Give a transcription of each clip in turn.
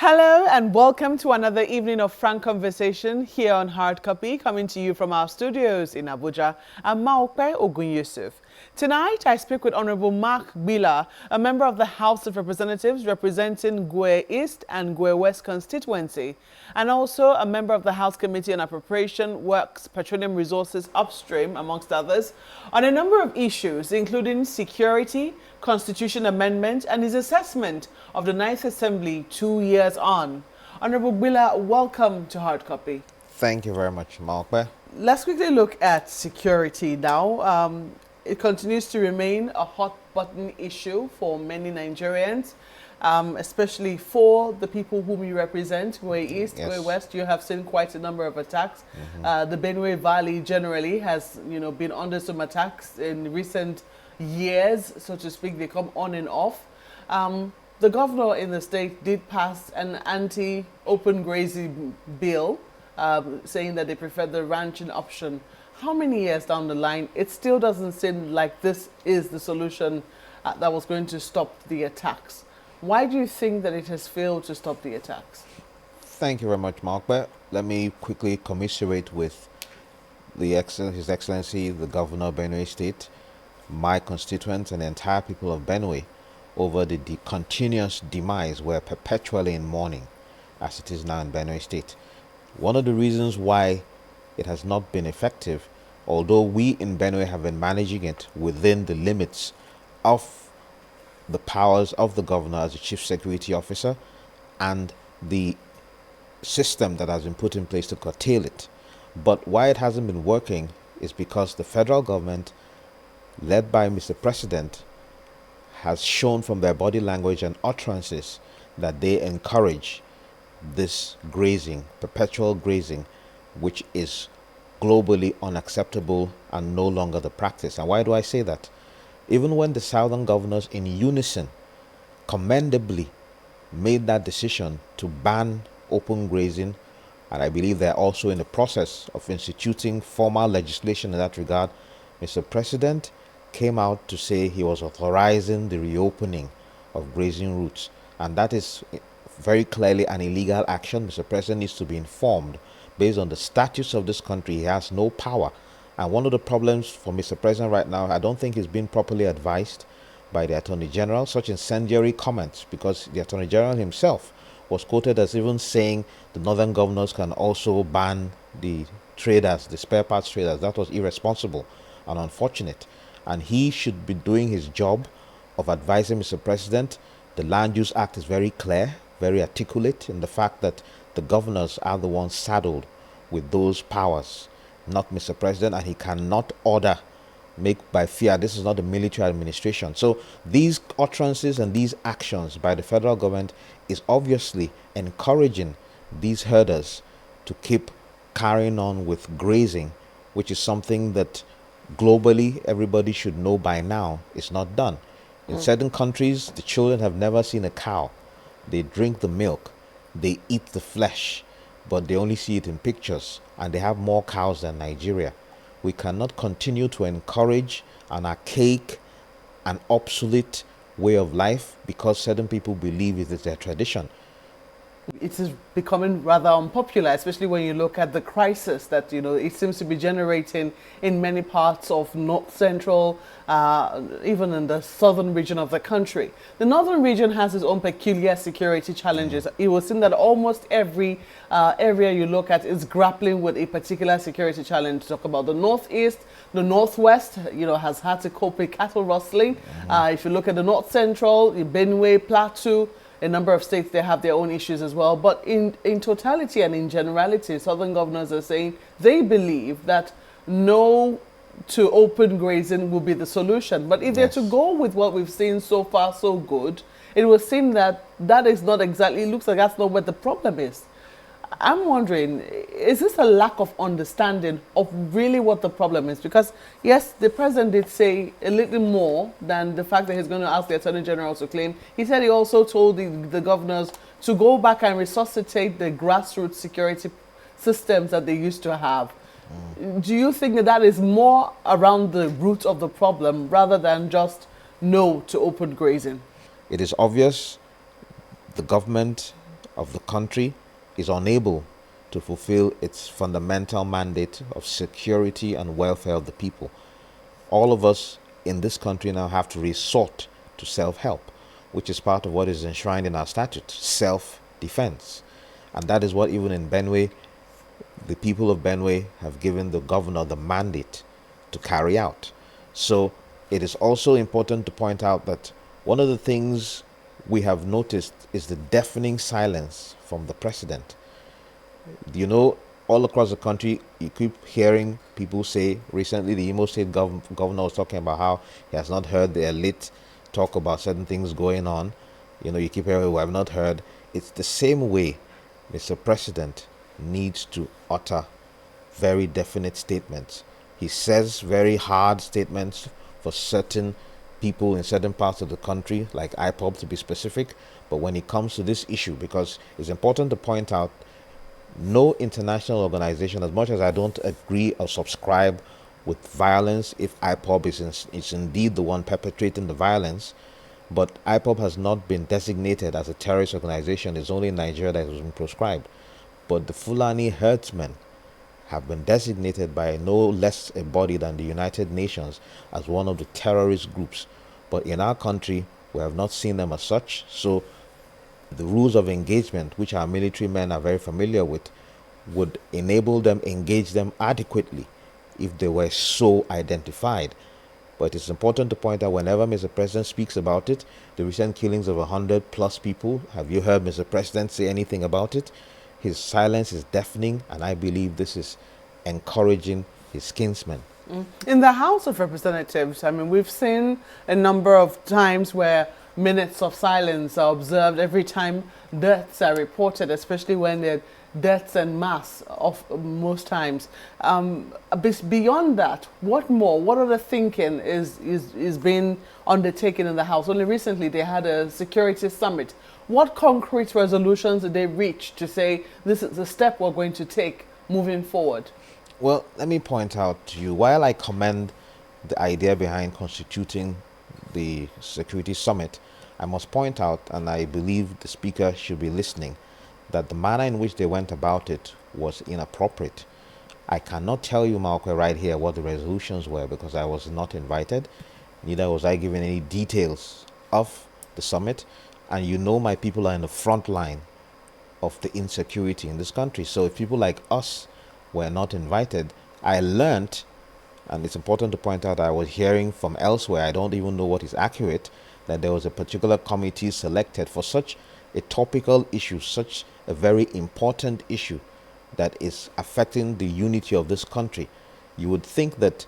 Hello and welcome to another evening of frank conversation here on Hard Copy, coming to you from our studios in Abuja. I'm Maokpe Ogun Yusuf. Tonight, I speak with Honorable Mark Gbillah, a member of the House of Representatives representing Gwe East and Gwe West constituency, and also a member of the House Committee on Appropriation, Works, Petroleum Resources Upstream, amongst others, on a number of issues, including security, constitution amendment, and his assessment of the Ninth Assembly 2 years on. Honorable Gbillah, welcome to Hard Copy. Thank you very much, Maokpe. Let's quickly look at security now. It continues to remain a hot button issue for many Nigerians, especially for the people whom you represent, Gwe East, Yes. Gwe West. You have seen quite a number of attacks. The Benue Valley generally has, been under some attacks in recent years, so to speak. They come on and off. The governor in the state did pass an anti-open grazing bill, saying that they prefer the ranching option. How many years down the line, it still doesn't seem like this is the solution that was going to stop the attacks. Why do you think that it has failed to stop the attacks? Thank you very much, Maokpe. Let me quickly commiserate with His Excellency, the Governor of Benue State, my constituents, and the entire people of Benue over the continuous demise. We're perpetually in mourning, as it is now in Benue State. One of the reasons why it has not been effective, although we in Benue have been managing it within the limits of the powers of the governor as a chief security officer and the system that has been put in place to curtail it. But why it hasn't been working is because the federal government, led by Mr. President, has shown from their body language and utterances that they encourage this grazing, perpetual grazing, which is globally unacceptable and no longer the practice. And why do I say that? Even when the southern governors in unison commendably made that decision to ban open grazing, and I believe they're also in the process of instituting formal legislation in that regard, Mr. President came out to say he was authorizing the reopening of grazing routes. And that is very clearly an illegal action. Mr. President needs to be informed. Based on the statutes of this country, he has no power. And one of the problems for Mr. President right now, I don't think he's been properly advised by the Attorney General, such incendiary comments, because the Attorney General himself was quoted as even saying the northern governors can also ban the traders, the spare parts traders. That was irresponsible and unfortunate. And he should be doing his job of advising Mr. President. The Land Use Act is very clear, very articulate in the fact that the governors are the ones saddled with those powers, not Mr. President, and he cannot order, make by fear. This is not a military administration. So these utterances and these actions by the federal government is obviously encouraging these herders to keep carrying on with grazing, which is something that globally everybody should know by now is not done. In certain countries, the children have never seen a cow. They drink the milk, they eat the flesh, but they only see it in pictures, and they have more cows than Nigeria. We cannot continue to encourage an archaic and obsolete way of life because certain people believe it is their tradition. It is becoming rather unpopular, especially when you look at the crisis that, it seems to be generating in many parts of North Central, even in the southern region of the country. The northern region has its own peculiar security challenges. It will seem that almost every area you look at is grappling with a particular security challenge. Talk about the Northeast, the Northwest, has had to cope with cattle rustling. If you look at the North Central, Benue, Plateau, a number of states, they have their own issues as well. But in totality and in generality, southern governors are saying they believe that no to open grazing will be the solution. But if they're to go with what we've seen so far so good, it will seem that that is not exactly, it looks like that's not what the problem is. I'm wondering, is this a lack of understanding of really what the problem is? Because, yes, the president did say a little more than the fact that he's going to ask the Attorney General to claim. He said he also told the governors to go back and resuscitate the grassroots security systems that they used to have. Do you think that that is more around the root of the problem rather than just no to open grazing? It is obvious the government of the country is unable to fulfill its fundamental mandate of security and welfare of the people. All of us in this country now have to resort to self-help, which is part of what is enshrined in our statute, self-defense. And that is what even in Benue, the people of Benue have given the governor the mandate to carry out. So it is also important to point out that one of the things we have noticed is the deafening silence from the president. You know, all across the country, you keep hearing people say, recently the Imo State governor was talking about how he has not heard the elite talk about certain things going on. You know, you keep hearing, we have not heard. It's the same way Mr. President needs to utter very definite statements. He says very hard statements for certain people in certain parts of the country, like IPOB to be specific. But when it comes to this issue, because it's important to point out, no international organization, as much as I don't agree or subscribe with violence, if IPOB is indeed the one perpetrating the violence, but IPOB has not been designated as a terrorist organization. It's only in Nigeria that it has been proscribed. But the Fulani herdsmen have been designated by no less a body than the United Nations as one of the terrorist groups. But in our country, we have not seen them as such. So the rules of engagement, which our military men are very familiar with, would enable them, engage them adequately if they were so identified. But it's important to point out, whenever Mr. President speaks about it, the recent killings of 100+ people, have you heard Mr. President say anything about it? His silence is deafening, and I believe this is encouraging his kinsmen. In the House of Representatives, I mean, we've seen a number of times where minutes of silence are observed every time deaths are reported, especially when they're deaths en masse of most times. Beyond that, what more? What other thinking is being undertaken in the House? Only recently they had a security summit. What concrete resolutions did they reach to say this is the step we're going to take moving forward? Well, let me point out to you, while I commend the idea behind constituting the security summit, I must point out, and I believe the speaker should be listening, that the manner in which they went about it was inappropriate. I cannot tell you, Malcolm, right here what the resolutions were because I was not invited. Neither was I given any details of the summit. And you know, my people are in the front line of the insecurity in this country. So if people like us were not invited, I learned, and it's important to point out, I was hearing from elsewhere, I don't even know what is accurate, that there was a particular committee selected for such a topical issue, such a very important issue that is affecting the unity of this country. You would think that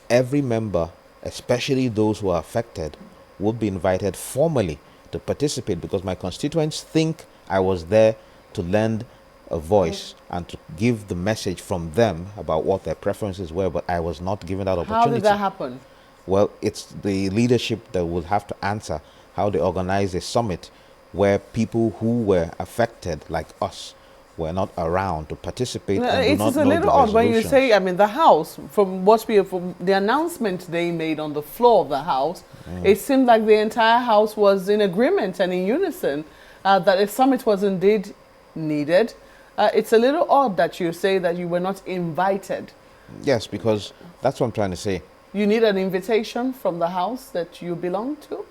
every member, especially those who are affected, would be invited formally to participate, because my constituents think I was there to lend a voice and to give the message from them about what their preferences were, but I was not given that opportunity. How did that happen? Well, it's the leadership that will have to answer how they organize a summit where people who were affected, like us, were not around to participate and do not know the resolutions. It's a little odd when you say, I mean, the House, from the announcement they made on the floor of the House, it seemed like the entire House was in agreement and in unison that a summit was indeed needed. It's a little odd that you say that you were not invited. Yes, because that's what I'm trying to say. You need an invitation from the House that you belong to?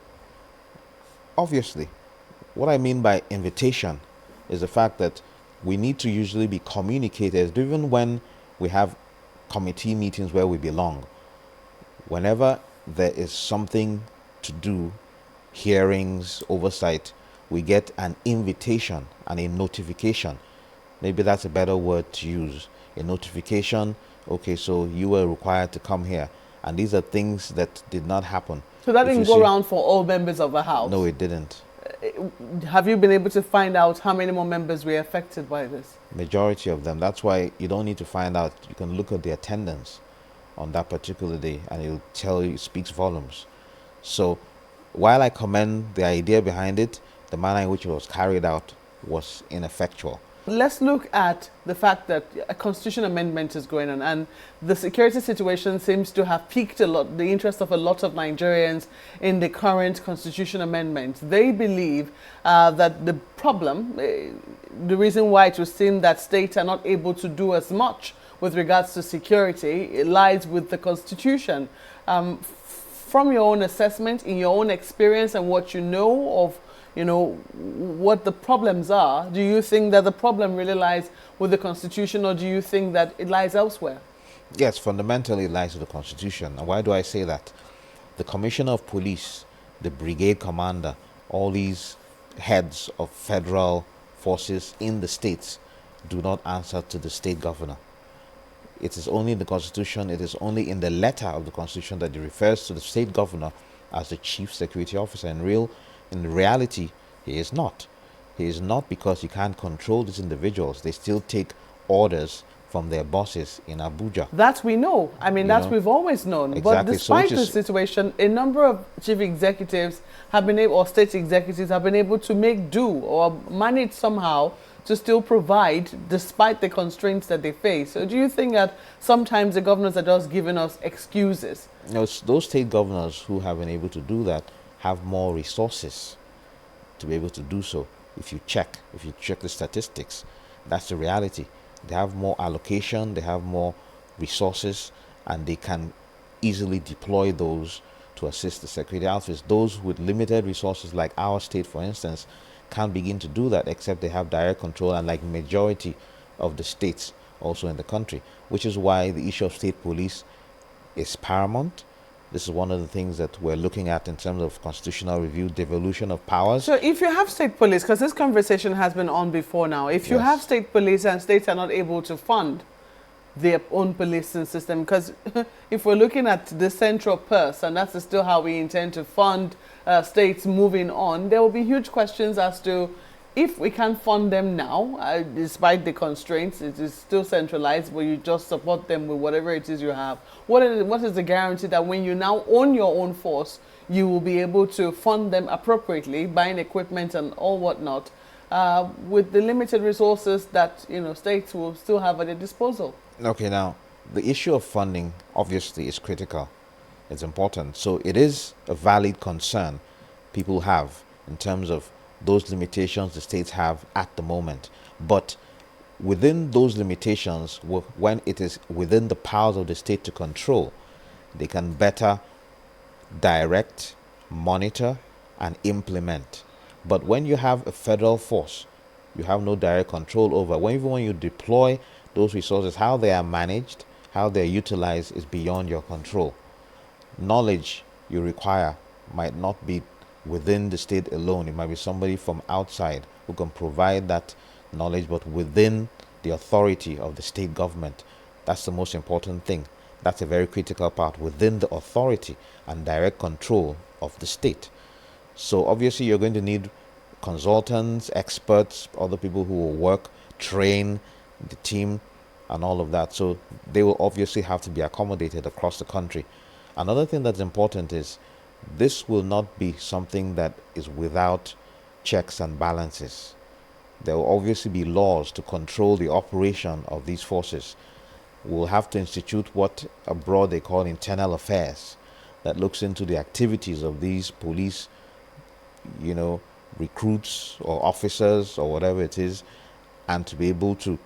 Obviously. What I mean by invitation is the fact that we need to usually be communicators, even when we have committee meetings where we belong. Whenever there is something to do, hearings, oversight, we get an invitation and a notification. Maybe that's a better word to use. A notification, okay, so you were required to come here. And these are things that did not happen. So that didn't go around for all members of the House? No, it didn't. Have you been able to find out how many more members were affected by this? Majority of them. That's why you don't need to find out. You can look at the attendance on that particular day and it'll tell you, it speaks volumes. So while I commend the idea behind it, the manner in which it was carried out was ineffectual. let's look at the fact that a constitution amendment is going on, and the security situation seems to have piqued a lot, the interest of a lot of Nigerians in the current constitution amendment. They believe that the problem, the reason why it was seen that states are not able to do as much with regards to security, it lies with the constitution. From your own assessment, in your own experience, and what you know of, what the problems are, do you think that the problem really lies with the Constitution, or do you think that it lies elsewhere? Yes, fundamentally it lies with the Constitution. And why do I say that? The Commissioner of Police, the Brigade Commander, all these heads of federal forces in the states do not answer to the state governor. It is only in the Constitution, it is only in the letter of the Constitution that it refers to the state governor as the chief security officer. In reality, he is not. He is not, because he can't control these individuals. They still take orders from their bosses in Abuja. That we know. I mean, that we've always known. Exactly. But despite the situation, a number of chief executives have been able, or state executives have been able to make do or manage somehow to still provide despite the constraints that they face. So do you think that sometimes the governors are just giving us excuses? Those state governors who have been able to do that have more resources to be able to do so. If you check the statistics, that's the reality. They have more allocation, they have more resources, and they can easily deploy those to assist the security outfits. Those with limited resources, like our state, for instance, can't begin to do that except they have direct control, and like majority of the states also in the country, which is why the issue of state police is paramount. This is one of the things that we're looking at in terms of constitutional review, devolution of powers. So if you have state police, because this conversation has been on before now, if you have state police and states are not able to fund their own policing system, because if we're looking at the central purse, and that's still how we intend to fund states moving on, there will be huge questions as to if we can't fund them now, despite the constraints, it is still centralized, where you just support them with whatever it is you have. What is the guarantee that when you now own your own force, you will be able to fund them appropriately, buying equipment and all whatnot, with the limited resources that states will still have at their disposal? Okay, now the issue of funding obviously is critical. It's important. So it is a valid concern people have in terms of those limitations the states have at the moment. But within those limitations, when it is within the powers of the state to control, they can better direct, monitor, and implement. But when you have a federal force, you have no direct control over. Even when you deploy those resources, how they are managed, how they're utilized is beyond your control. Knowledge you require might not be within the state alone. It might be somebody from outside who can provide that knowledge, but within the authority of the state government. That's the most important thing. That's a very critical part, within the authority and direct control of the state. So obviously you're going to need consultants, experts, other people who will work, train the team and all of that. So they will obviously have to be accommodated across the country. Another thing that's important is this will not be something that is without checks and balances. There will obviously be laws to control the operation of these forces. We'll have to institute what abroad they call internal affairs, that looks into the activities of these police, recruits or officers or whatever it is, and to be able to,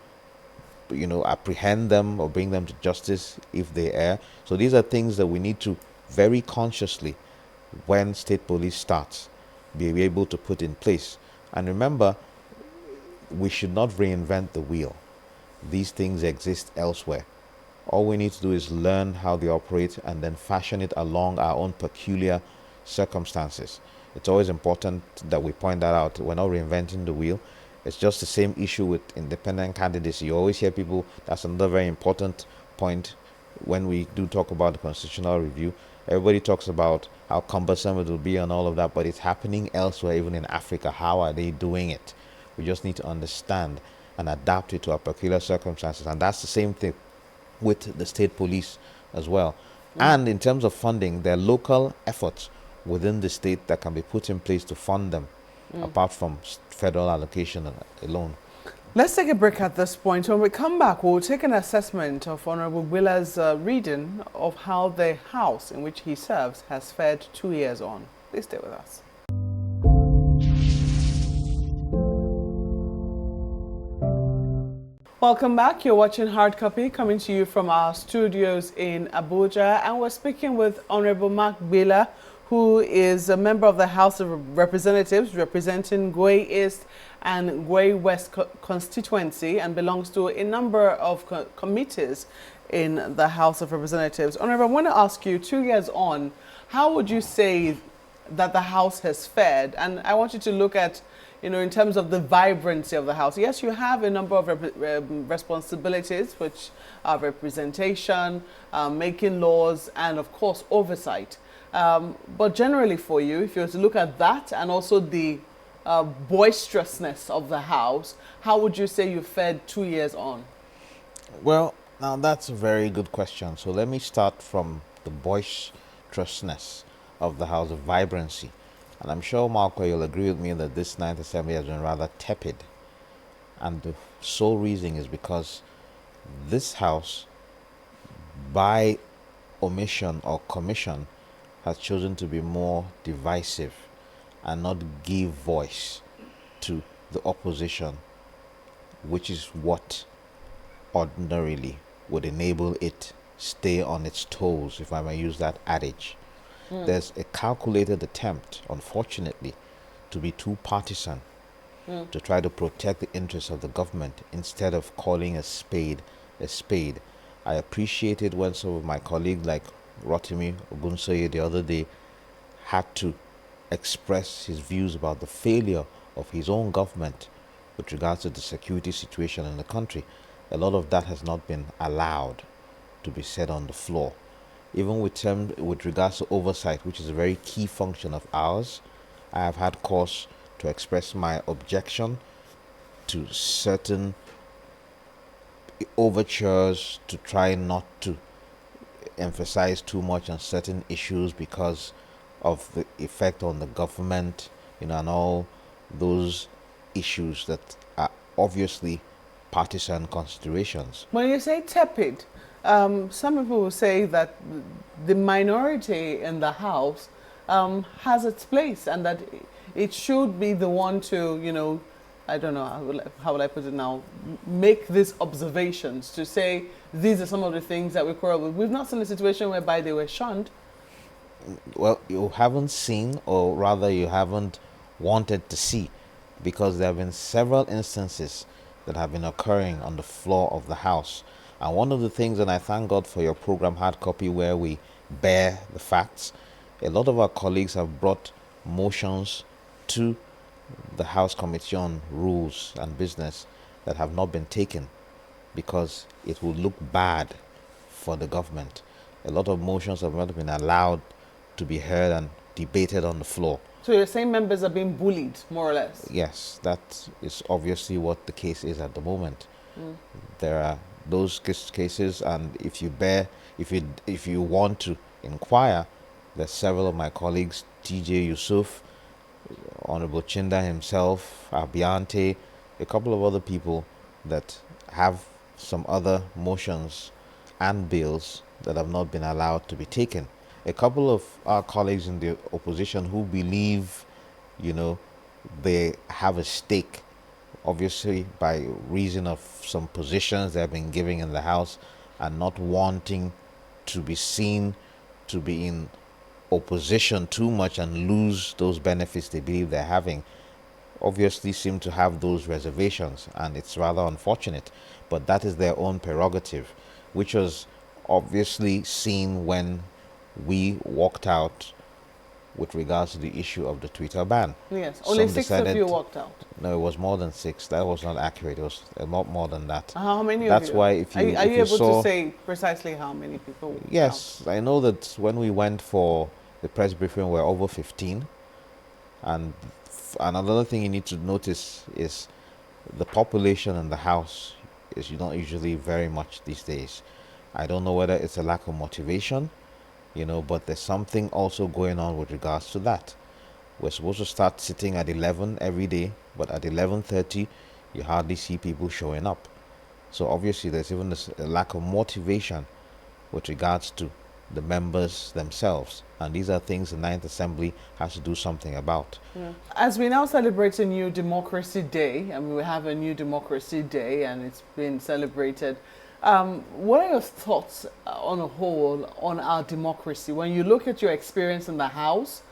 apprehend them or bring them to justice if they err. So these are things that we need to very consciously, when state police starts, be able to put in place. And remember, we should not reinvent the wheel. These things exist elsewhere. All we need to do is learn how they operate and then fashion it along our own peculiar circumstances. It's always important that we point that out. We're not reinventing the wheel. It's just the same issue with independent candidates. You always hear people, that's another very important point when we do talk about the constitutional review. Everybody talks about how cumbersome it will be and all of that, but it's happening elsewhere, even in Africa. How are they doing it? We just need to understand and adapt it to our peculiar circumstances. And that's the same thing with the state police as well. And in terms of funding, there are local efforts within the state that can be put in place to fund them, apart from federal allocation alone. Let's take a break at this point. When we come back, we'll take an assessment of Honorable Gbillah's reading of how the house in which he serves has fared 2 years on. Please stay with us. Welcome back. You're watching Hard Copy, coming to you from our studios in Abuja, and we're speaking with Honorable Mark Gbillah, who is a member of the House of Representatives representing Gwei East and Gwei West constituency, and belongs to a number of committees in the House of Representatives. Honorable, I want to ask you, 2 years on, how would you say that the House has fared? And I want you to look at, in terms of the vibrancy of the House. Yes, you have a number of responsibilities, which are representation, making laws, and of course, oversight. But generally for you, if you were to look at that and also the boisterousness of the House, how would you say you fared 2 years on? Well, now that's a very good question. So let me start from the boisterousness of the House, of vibrancy. And I'm sure, Marco, you'll agree with me that this Ninth Assembly has been rather tepid. And the sole reason is because this House, by omission or commission, has chosen to be more divisive and not give voice to the opposition, which is what ordinarily would enable it stay on its toes, if I may use that adage. There's a calculated attempt, unfortunately, to be too partisan, to try to protect the interests of the government instead of calling a spade a spade. I appreciated when some of my colleagues like Rotimi Ogunsoye the other day had to express his views about the failure of his own government with regards to the security situation in the country. A lot of that has not been allowed to be said on the floor. Even with regards to oversight, which is a very key function of ours, I have had cause to express my objection to certain overtures to try not to emphasize too much on certain issues because of the effect on the government, and all those issues that are obviously partisan considerations. When you say tepid, some people will say that the minority in the House has its place and that it should be the one to, I don't know, how will I put it now, make these observations to say these are some of the things that we quarrel with. We've not seen a situation whereby they were shunned. Well, you haven't seen, or rather you haven't wanted to see, because there have been several instances that have been occurring on the floor of the House. And one of the things, and I thank God for your program Hard Copy, where we bear the facts, a lot of our colleagues have brought motions to the House Committee on Rules and Business that have not been taken because it will look bad for the government. A lot of motions have not been allowed to be heard and debated on the floor. So you're saying members are being bullied, more or less? Yes, that is obviously what the case is at the moment. There are those cases, and if you want to inquire, there's several of my colleagues, TJ Yusuf, Honorable Chinda himself, Abiante, a couple of other people that have some other motions and bills that have not been allowed to be taken. A couple of our colleagues in the opposition who believe, they have a stake, obviously by reason of some positions they have been giving in the House, and not wanting to be seen to be in opposition too much and lose those benefits they believe they're having, obviously seem to have those reservations, and it's rather unfortunate. But that is their own prerogative, which was obviously seen when we walked out with regards to the issue of the Twitter ban. Yes, only six of you walked out. No, it was more than six. That was not accurate. It was a lot more than that. How many That's of you? why if you Are you able saw, to say precisely how many people walked yes, I know that when we went for the press briefing, we were over 15. And another thing you need to notice is the population in the House is not usually very much these days. I don't know whether it's a lack of motivation, but there's something also going on with regards to that. We're supposed to start sitting at 11 every day, but at 11:30, you hardly see people showing up. So obviously there's even a lack of motivation with regards to the members themselves. And these are things the Ninth Assembly has to do something about. As we now celebrate a new Democracy Day, I mean, we have a new Democracy Day and it's been celebrated. What are your thoughts on a whole on our democracy? When you look at your experience in the House,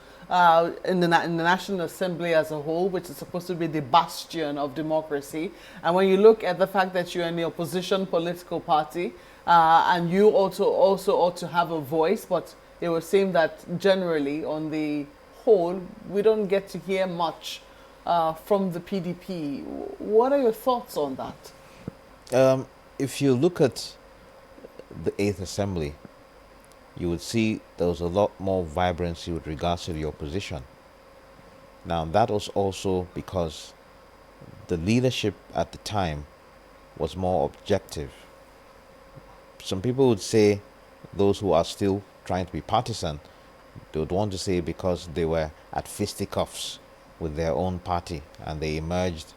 in the National Assembly as a whole, which is supposed to be the bastion of democracy, and when you look at the fact that you're in the opposition political party, and you also ought to have a voice, but it would seem that generally, on the whole, we don't get to hear much from the PDP. What are your thoughts on that? If you look at the Eighth Assembly, you would see there was a lot more vibrancy with regards to the opposition. Now, that was also because the leadership at the time was more objective. Some people would say, those who are still trying to be partisan, they would want to say because they were at fisticuffs with their own party and they emerged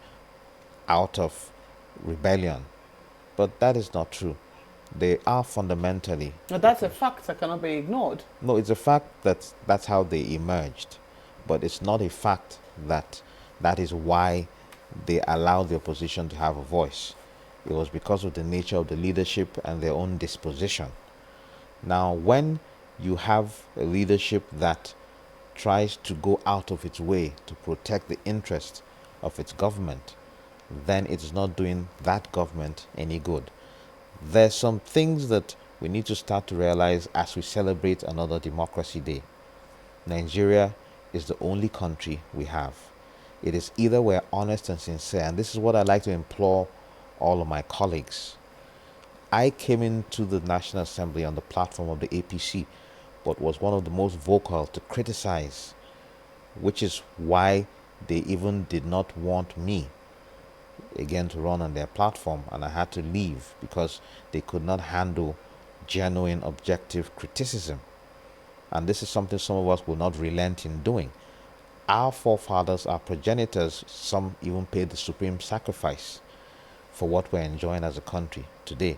out of rebellion. But that is not true. They are fundamentally... Now, that's a fact that cannot be ignored. No, it's a fact that that's how they emerged. But it's not a fact that that is why they allowed the opposition to have a voice. It was because of the nature of the leadership and their own disposition. Now, when you have a leadership that tries to go out of its way to protect the interests of its government, then it is not doing that government any good. There's some things that we need to start to realize as we celebrate another Democracy Day. Nigeria is the only country we have. It is either we're honest and sincere, and this is what I like to implore all of my colleagues. I came into the National Assembly on the platform of the APC, but was one of the most vocal to criticize, which is why they even did not want me again to run on their platform, and I had to leave because they could not handle genuine objective criticism. And this is something some of us will not relent in doing. Our forefathers, our progenitors, some even paid the supreme sacrifice for what we're enjoying as a country today.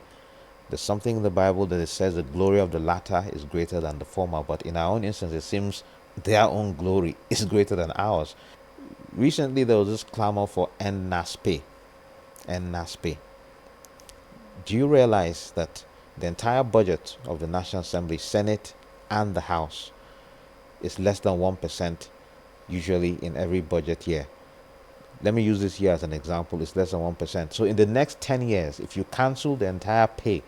There's something in the Bible that it says the glory of the latter is greater than the former, but in our own instance it seems their own glory is greater than ours. Recently there was this clamor for end NASPE. Do you realize that the entire budget of the National Assembly, Senate and the House is less than 1% usually in every budget year? Let me use this year as an example. It's less than 1%. So in the next 10 years, if you cancel the entire pay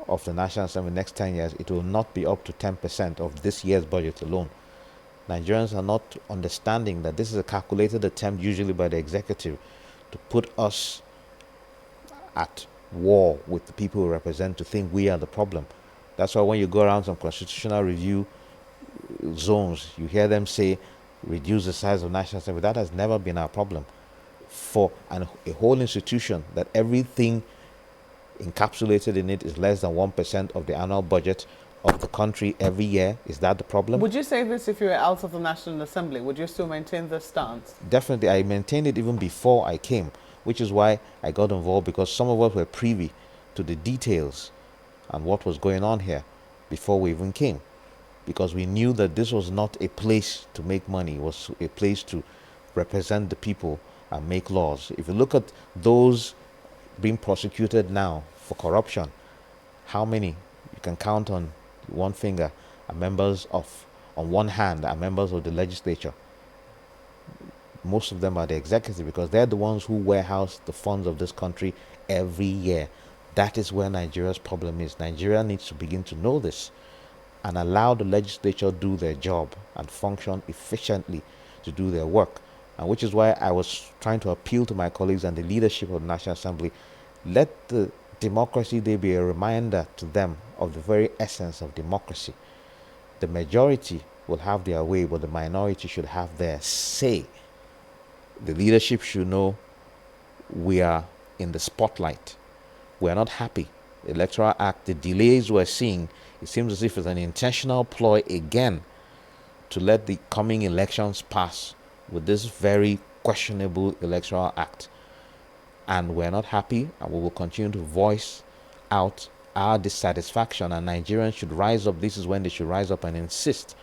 of the National Assembly next 10 years, it will not be up to 10% of this year's budget alone. Nigerians are not understanding that this is a calculated attempt usually by the executive to put us at war with the people we represent, to think we are the problem. That's why when you go around some constitutional review zones, you hear them say, reduce the size of National Assembly. That has never been our problem. For a whole institution that everything encapsulated in it is less than 1% of the annual budget of the country every year, is that the problem? Would you say this if you were out of the National Assembly? Would you still maintain this stance? Definitely. I maintained it even before I came, which is why I got involved, because some of us were privy to the details and what was going on here before we even came, because we knew that this was not a place to make money. It was a place to represent the people and make laws. If you look at those being prosecuted now for corruption, how many you can count on one finger are members of, on one hand, are members of the legislature. Most of them are the executive, because they're the ones who warehouse the funds of this country every year. That is where Nigeria's problem is. Nigeria needs to begin to know this and allow the legislature do their job and function efficiently to do their work. And which is why I was trying to appeal to my colleagues and the leadership of the National Assembly. Let the Democracy Day be a reminder to them of the very essence of democracy. The majority will have their way, but the minority should have their say. The leadership should know we are in the spotlight. We are not happy. The Electoral Act, the delays we're seeing, it seems as if it's an intentional ploy again to let the coming elections pass with this very questionable Electoral Act. and we're not happy, and we will continue to voice out our dissatisfaction, and Nigerians should rise up. This is when they should rise up and insist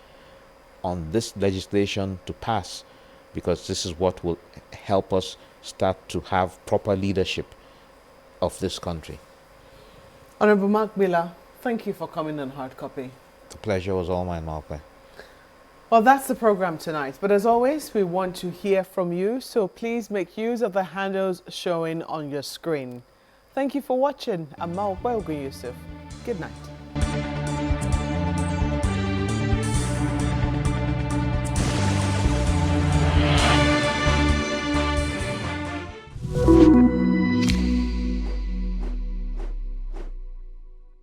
on this legislation to pass, because this is what will help us start to have proper leadership of this country. Honorable Mark Gbillah, thank you for coming on Hard Copy. The pleasure was all mine, Malcolm. Well, that's the program tonight. But as always, we want to hear from you, so please make use of the handles showing on your screen. Thank you for watching. I'm Malcolm Yusuf. Good night.